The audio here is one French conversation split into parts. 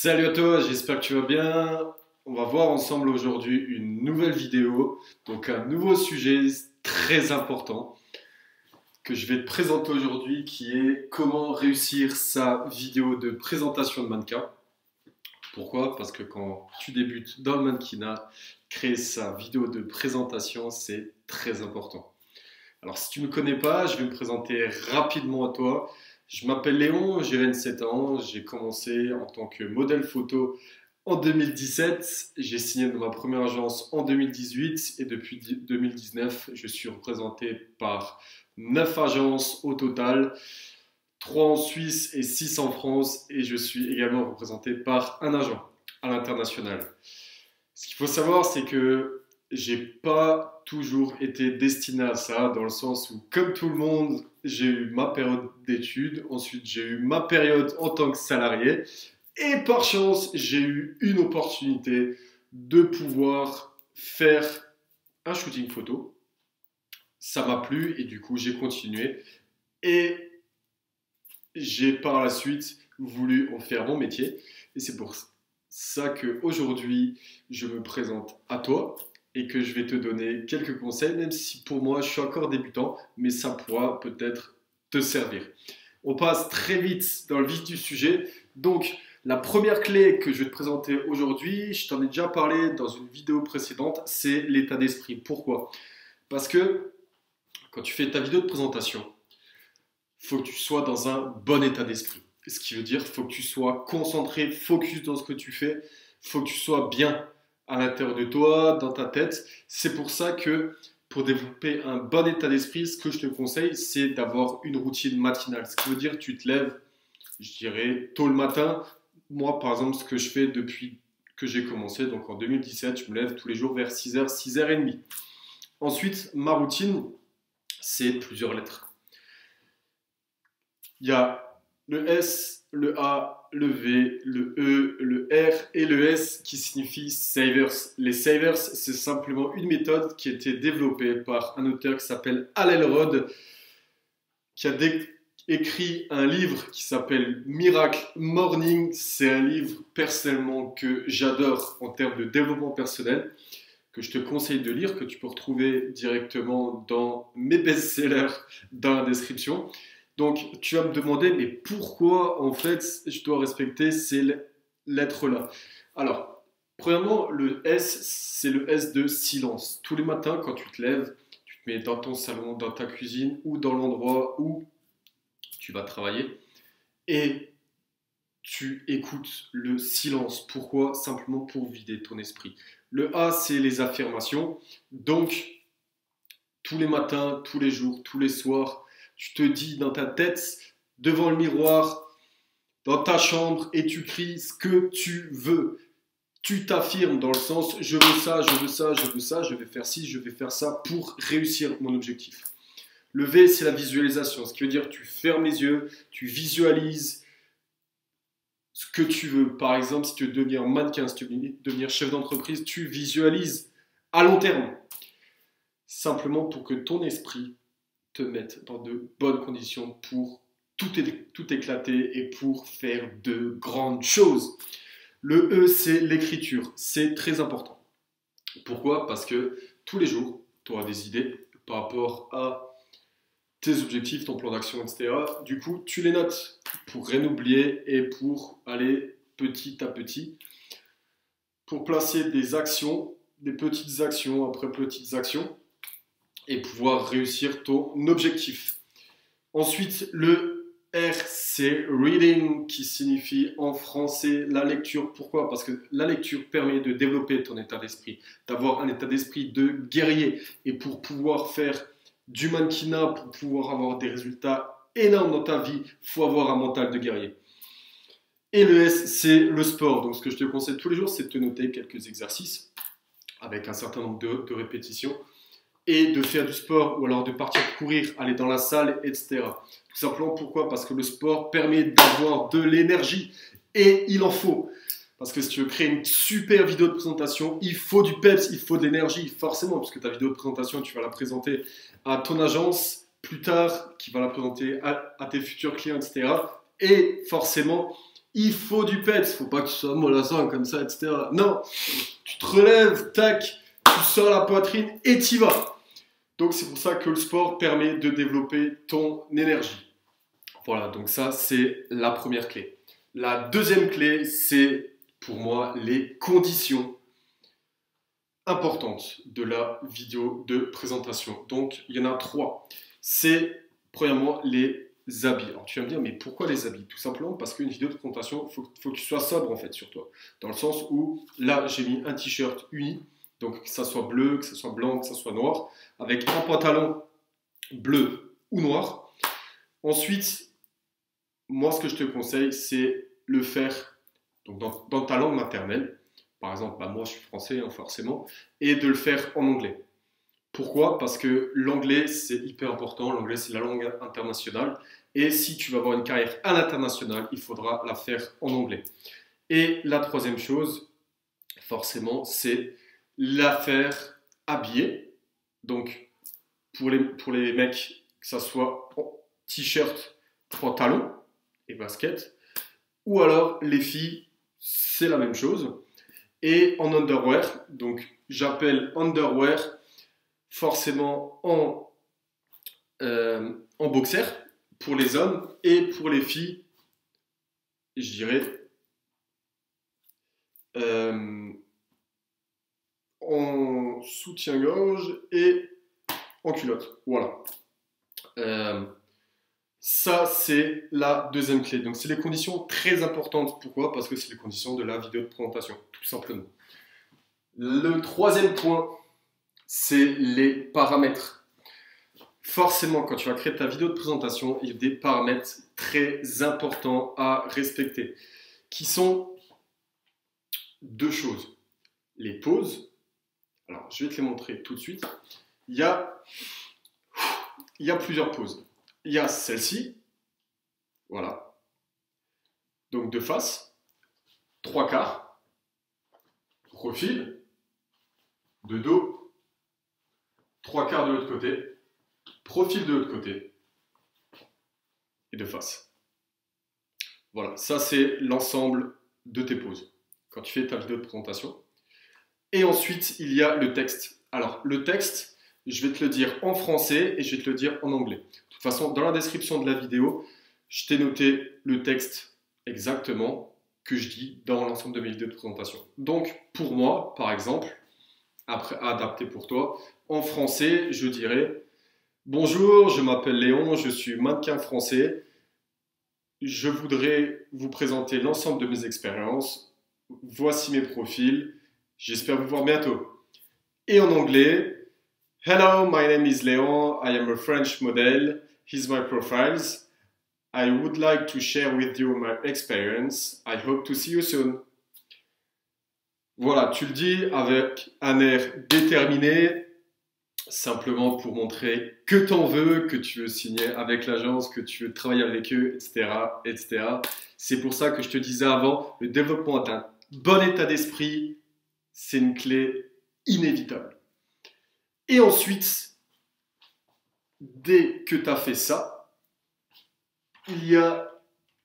Salut à toi, j'espère que tu vas bien. On va voir ensemble aujourd'hui une nouvelle vidéo, donc un nouveau sujet très important que je vais te présenter aujourd'hui qui est comment réussir sa vidéo de présentation de mannequin. Pourquoi? Parce que quand tu débutes dans le mannequinat, créer sa vidéo de présentation, c'est très important. Alors si tu ne me connais pas, je vais me présenter rapidement à toi. Je m'appelle Léon, j'ai 27 ans, j'ai commencé en tant que modèle photo en 2017, j'ai signé dans ma première agence en 2018 et depuis 2019, je suis représenté par 9 agences au total, 3 en Suisse et 6 en France et je suis également représenté par un agent à l'international. Ce qu'il faut savoir, c'est que j'ai pas toujours été destiné à ça, dans le sens où, comme tout le monde, j'ai eu ma période d'études, ensuite j'ai eu ma période en tant que salarié, et par chance, j'ai eu une opportunité de pouvoir faire un shooting photo. Ça m'a plu et du coup, j'ai continué. Et j'ai par la suite voulu en faire mon métier. Et c'est pour ça qu'aujourd'hui, je me présente à toi et que je vais te donner quelques conseils, même si pour moi, je suis encore débutant, mais ça pourra peut-être te servir. On passe très vite dans le vif du sujet. Donc, la première clé que je vais te présenter aujourd'hui, je t'en ai déjà parlé dans une vidéo précédente, c'est l'état d'esprit. Pourquoi? Parce que quand tu fais ta vidéo de présentation, il faut que tu sois dans un bon état d'esprit. Ce qui veut dire qu'il faut que tu sois concentré, focus dans ce que tu fais, il faut que tu sois bien à l'intérieur de toi, dans ta tête. C'est pour ça que pour développer un bon état d'esprit, ce que je te conseille, c'est d'avoir une routine matinale. Ce qui veut dire que tu te lèves, je dirais, tôt le matin. Moi, par exemple, ce que je fais depuis que j'ai commencé, donc en 2017, je me lève tous les jours vers 6h, 6h30. Ensuite, ma routine, c'est plusieurs lettres. Il y a le S, le A, le V, le E, le R et le S qui signifient savers. Les savers, c'est simplement une méthode qui a été développée par un auteur qui s'appelle Hal Elrod, qui a écrit un livre qui s'appelle Miracle Morning. C'est un livre personnellement que j'adore en termes de développement personnel, que je te conseille de lire, que tu peux retrouver directement dans mes best-sellers dans la description. Donc, tu vas me demander, mais pourquoi, en fait, je dois respecter ces lettres-là? Alors, premièrement, le S, c'est le S de silence. Tous les matins, quand tu te lèves, tu te mets dans ton salon, dans ta cuisine ou dans l'endroit où tu vas travailler et tu écoutes le silence. Pourquoi? Simplement pour vider ton esprit. Le A, c'est les affirmations. Donc, tous les matins, tous les jours, tous les soirs, tu te dis dans ta tête, devant le miroir, dans ta chambre, et tu cries ce que tu veux. Tu t'affirmes dans le sens, je veux ça, je veux ça, je veux ça, je vais faire ci, je vais faire ça pour réussir mon objectif. Le V, c'est la visualisation, ce qui veut dire tu fermes les yeux, tu visualises ce que tu veux. Par exemple, si tu veux devenir mannequin, si tu veux devenir chef d'entreprise, tu visualises à long terme. Simplement pour que ton esprit te mette dans de bonnes conditions pour tout éclater et pour faire de grandes choses. Le E, c'est l'écriture. C'est très important. Pourquoi? Parce que tous les jours, tu auras des idées par rapport à tes objectifs, ton plan d'action, etc. Du coup, tu les notes pour rien oublier et pour aller petit à petit, pour placer des actions, des petites actions après petites actions, et pouvoir réussir ton objectif. Ensuite, le R, c'est reading, qui signifie en français la lecture. Pourquoi? Parce que la lecture permet de développer ton état d'esprit, d'avoir un état d'esprit de guerrier. Et pour pouvoir faire du mannequinat, pour pouvoir avoir des résultats énormes dans ta vie, il faut avoir un mental de guerrier. Et le S, c'est le sport. Donc ce que je te conseille tous les jours, c'est de te noter quelques exercices avec un certain nombre de répétitions et de faire du sport ou alors de partir courir, aller dans la salle, etc. Tout simplement pourquoi? Parce que le sport permet d'avoir de l'énergie et il en faut. Parce que si tu veux créer une super vidéo de présentation, il faut du peps, il faut de l'énergie, forcément, puisque ta vidéo de présentation, tu vas la présenter à ton agence plus tard, qui va la présenter à tes futurs clients, etc. Et forcément, Il faut du peps, faut pas que tu sois mollasson comme ça, etc. Non, tu te relèves, tac, tu sors la poitrine et t'y vas. Donc c'est pour ça que le sport permet de développer ton énergie. Voilà, donc ça c'est la première clé. La deuxième clé, c'est pour moi les conditions importantes de la vidéo de présentation. Donc il y en a 3. C'est premièrement les habits. Alors tu vas me dire, mais pourquoi les habits? Tout simplement parce qu'une vidéo de présentation, il faut que tu sois sobre en fait sur toi. Dans le sens où là j'ai mis un t-shirt uni, donc que ça soit bleu, que ça soit blanc, que ça soit noir, avec un pantalon bleu ou noir. Ensuite, moi ce que je te conseille, c'est le faire donc dans ta langue maternelle. Par exemple, bah, moi je suis français hein, forcément, et de le faire en anglais. Pourquoi? Parce que l'anglais, c'est hyper important. L'anglais, c'est la langue internationale. Et si tu veux avoir une carrière à l'international, il faudra la faire en anglais. Et la troisième chose, forcément, c'est la faire habillée. Donc, pour les mecs, que ça soit en t-shirt, pantalon et basket. Ou alors, les filles, c'est la même chose. Et en underwear. Donc, j'appelle underwear forcément en boxer pour les hommes et pour les filles, je dirais en soutien-gorge et en culotte. Voilà. Ça, c'est la deuxième clé. Donc, c'est les conditions très importantes. Pourquoi? Parce que c'est les conditions de la vidéo de présentation, tout simplement. Le troisième point, c'est les paramètres. Forcément, quand tu vas créer ta vidéo de présentation, il y a des paramètres très importants à respecter, qui sont deux choses. Les pauses, alors je vais te les montrer tout de suite. Il y a plusieurs pauses. Il y a celle-ci, voilà, donc de face, 3/4, profil, de dos, 3/4 de l'autre côté, profil de l'autre côté et de face. Voilà, ça c'est l'ensemble de tes pauses quand tu fais ta vidéo de présentation. Et ensuite, il y a le texte. Alors, le texte, je vais te le dire en français et je vais te le dire en anglais. De toute façon, dans la description de la vidéo, je t'ai noté le texte exactement que je dis dans l'ensemble de mes vidéos de présentation. Donc, pour moi, par exemple, après adapté pour toi, en français, je dirais « Bonjour, je m'appelle Léon, je suis mannequin français. Je voudrais vous présenter l'ensemble de mes expériences. Voici mes profils. J'espère vous voir bientôt. » Et en anglais, Hello, my name is Léon. I am a French model. Here's my profiles. I would like to share with you my experience. I hope to see you soon. Voilà, tu le dis avec un air déterminé, simplement pour montrer que t'en veux, que tu veux signer avec l'agence, que tu veux travailler avec eux, etc., etc. C'est pour ça que je te disais avant, le développement d'un bon état d'esprit, c'est une clé inévitable. Et ensuite, dès que tu as fait ça, il y a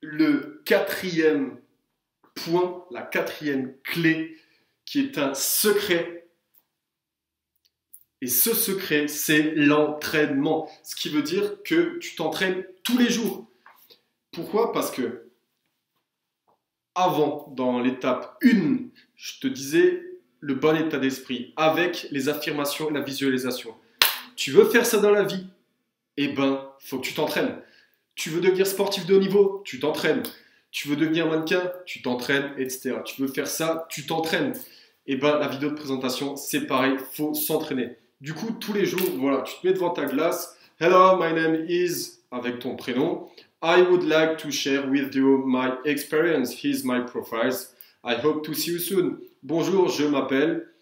le quatrième point, la quatrième clé, qui est un secret. Et ce secret, c'est l'entraînement. Ce qui veut dire que tu t'entraînes tous les jours. Pourquoi? Parce que avant, dans l'étape 1, je te disais le bon état d'esprit avec les affirmations et la visualisation. Tu veux faire ça dans la vie? Eh ben, faut que tu t'entraînes. Tu veux devenir sportif de haut niveau? Tu t'entraînes. Tu veux devenir mannequin? Tu t'entraînes, etc. Tu veux faire ça? Tu t'entraînes. Eh ben, la vidéo de présentation, c'est pareil, faut s'entraîner. Du coup, tous les jours, voilà, tu te mets devant ta glace. Hello, my name is, avec ton prénom. I would like to share with you my experience. Here's my profiles. I hope to see you soon. Bonjour, je m'appelle,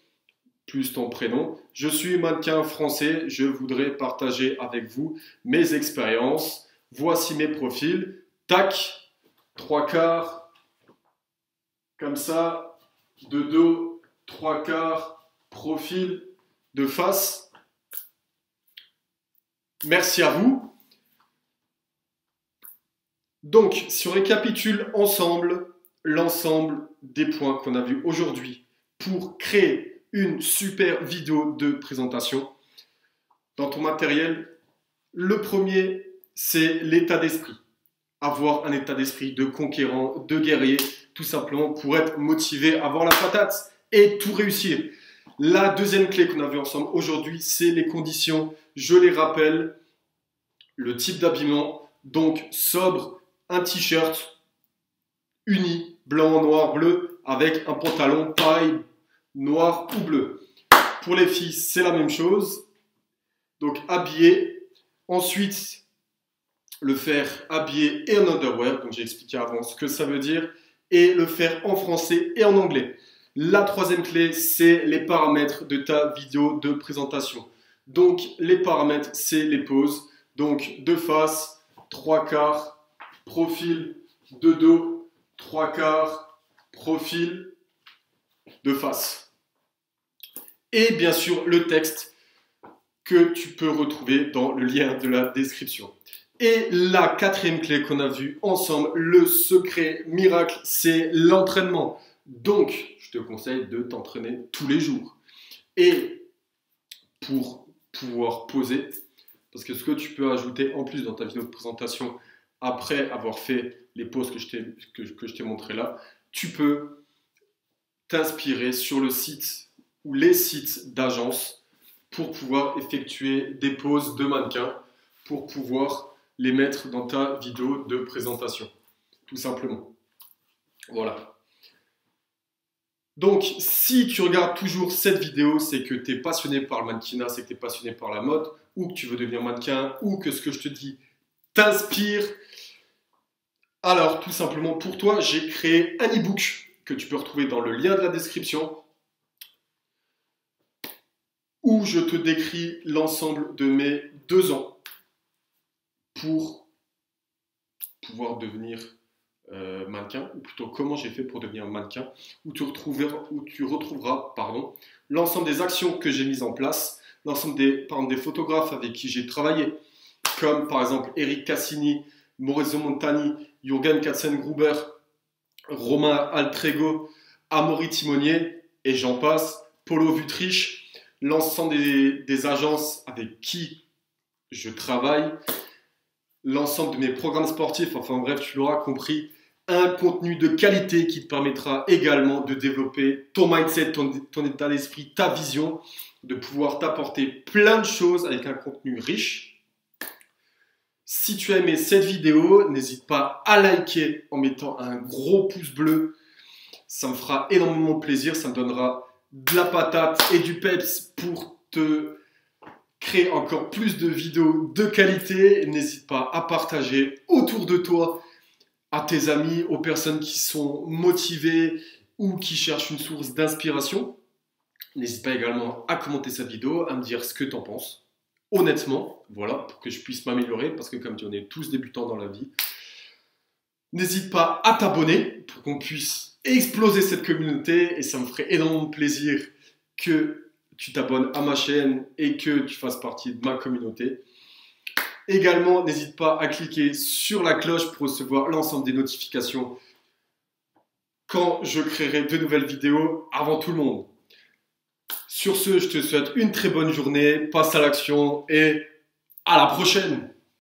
plus ton prénom. Je suis mannequin français. Je voudrais partager avec vous mes expériences. Voici mes profils. Tac, 3/4, comme ça, de dos, 3/4, profil, de face. Merci à vous. Donc, si on récapitule ensemble, l'ensemble des points qu'on a vus aujourd'hui pour créer une super vidéo de présentation dans ton matériel. Le premier, c'est l'état d'esprit. Avoir un état d'esprit de conquérant, de guerrier, tout simplement pour être motivé, avoir la patate et tout réussir. La deuxième clé qu'on a vue ensemble aujourd'hui, c'est les conditions. Je les rappelle, le type d'habillement, donc sobre, un t-shirt uni, blanc, noir, bleu, avec un pantalon paille, noir ou bleu. Pour les filles, c'est la même chose. Donc habillé. Ensuite, le faire habillé et en underwear. Donc j'ai expliqué avant ce que ça veut dire. Et le faire en français et en anglais. La troisième clé, c'est les paramètres de ta vidéo de présentation. Donc les paramètres, c'est les poses. Donc de face, 3/4, profil, de dos, 3/4, profil, de face. Et bien sûr le texte que tu peux retrouver dans le lien de la description. Et la quatrième clé qu'on a vue ensemble, le secret miracle, c'est l'entraînement. Donc, je te conseille de t'entraîner tous les jours. Et pour pouvoir poser, parce que ce que tu peux ajouter en plus dans ta vidéo de présentation, après avoir fait les poses que je t'ai montré là, tu peux t'inspirer sur le site ou les sites d'agence pour pouvoir effectuer des poses de mannequin, pour pouvoir les mettre dans ta vidéo de présentation, tout simplement. Voilà. Donc, si tu regardes toujours cette vidéo, c'est que tu es passionné par le mannequinat, c'est que tu es passionné par la mode, ou que tu veux devenir mannequin, ou que ce que je te dis t'inspire. Alors, tout simplement, pour toi, j'ai créé un e-book que tu peux retrouver dans le lien de la description, où je te décris l'ensemble de mes 2 ans pour pouvoir devenir mannequin, ou plutôt comment j'ai fait pour devenir mannequin, où tu retrouveras l'ensemble des actions que j'ai mises en place, l'ensemble des photographes avec qui j'ai travaillé, comme par exemple Eric Cassini, Maurizio Montani, Jürgen Katzengruber, Romain Altrego, Amaury Timonier, et j'en passe, Polo Vutriche, l'ensemble des agences avec qui je travaille, l'ensemble de mes programmes sportifs, enfin bref, tu l'auras compris, un contenu de qualité qui te permettra également de développer ton mindset, ton état d'esprit, ta vision, de pouvoir t'apporter plein de choses avec un contenu riche. Si tu as aimé cette vidéo, n'hésite pas à liker en mettant un gros pouce bleu. Ça me fera énormément plaisir, ça me donnera de la patate et du peps pour te créer encore plus de vidéos de qualité. N'hésite pas à partager autour de toi, à tes amis, aux personnes qui sont motivées ou qui cherchent une source d'inspiration. N'hésite pas également à commenter cette vidéo, à me dire ce que tu en penses. Honnêtement, voilà, pour que je puisse m'améliorer, parce que comme tu en es tous débutants dans la vie. N'hésite pas à t'abonner pour qu'on puisse exploser cette communauté et ça me ferait énormément plaisir que tu t'abonnes à ma chaîne et que tu fasses partie de ma communauté. Également, n'hésite pas à cliquer sur la cloche pour recevoir l'ensemble des notifications quand je créerai de nouvelles vidéos avant tout le monde. Sur ce, je te souhaite une très bonne journée, passe à l'action et à la prochaine!